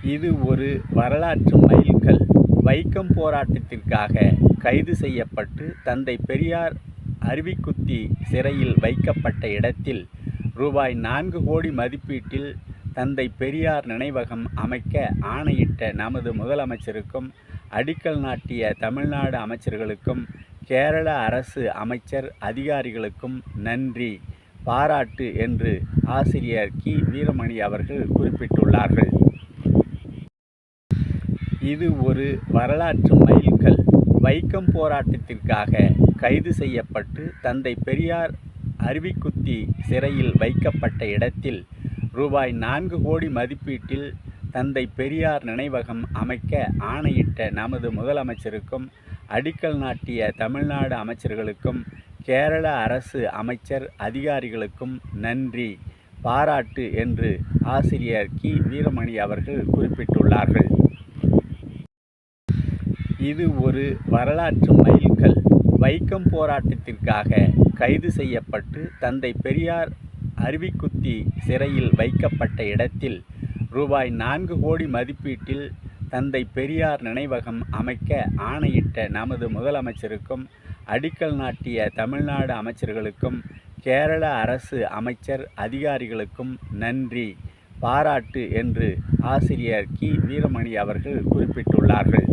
இது ஒரு வரலாற்று மைல்கல். வைக்கம் போராட்டத்திற்காக கைது செய்யப்பட்டு தந்தை பெரியார் அருவிக்குத்தி சிறையில் வைக்கப்பட்ட இடத்தில் ரூபாய் 4 கோடி மதிப்பீட்டில் தந்தை பெரியார் நினைவகம் அமைக்க ஆணையிட்ட நமது முதலமைச்சருக்கும், அடிக்கல் நாட்டிய தமிழ்நாடு அமைச்சர்களுக்கும், கேரள அரசு அமைச்சர் அதிகாரிகளுக்கும் நன்றி, பாராட்டு என்று ஆசிரியர் கி. வீரமணி அவர்கள் குறிப்பிட்டுள்ளார்கள். இது ஒரு வரலாற்று மைல்கல். வைக்கம் போராட்டத்திற்காக கைது செய்யப்பட்டு தந்தை பெரியார் அருவிக்குத்தி சிறையில் வைக்கப்பட்ட இடத்தில் ரூபாய் 4 கோடி மதிப்பீட்டில் தந்தை பெரியார் நினைவகம் அமைக்க ஆணையிட்ட நமது முதலமைச்சருக்கும், அடிக்கல் நாட்டிய தமிழ்நாடு அமைச்சர்களுக்கும், கேரள அரசு அமைச்சர் அதிகாரிகளுக்கும் நன்றி, பாராட்டு என்று ஆசிரியர் கி. வீரமணி அவர்கள் குறிப்பிட்டுள்ளார்கள். இது ஒரு வரலாற்று மைல்கல். வைக்கம் போராட்டத்திற்காக கைது செய்யப்பட்டு தந்தை பெரியார் அருவிக்குத்தி சிறையில் வைக்கப்பட்ட இடத்தில் ரூபாய் 4 கோடி மதிப்பீட்டில் தந்தை பெரியார் நினைவகம் அமைக்க ஆணையிட்ட நமது முதலமைச்சருக்கும், அடிக்கல் நாட்டிய தமிழ்நாடு அமைச்சர்களுக்கும், கேரள அரசு அமைச்சர் அதிகாரிகளுக்கும் நன்றி, பாராட்டு என்று ஆசிரியர் கி. வீரமணி அவர்கள் குறிப்பிட்டுள்ளார்கள்.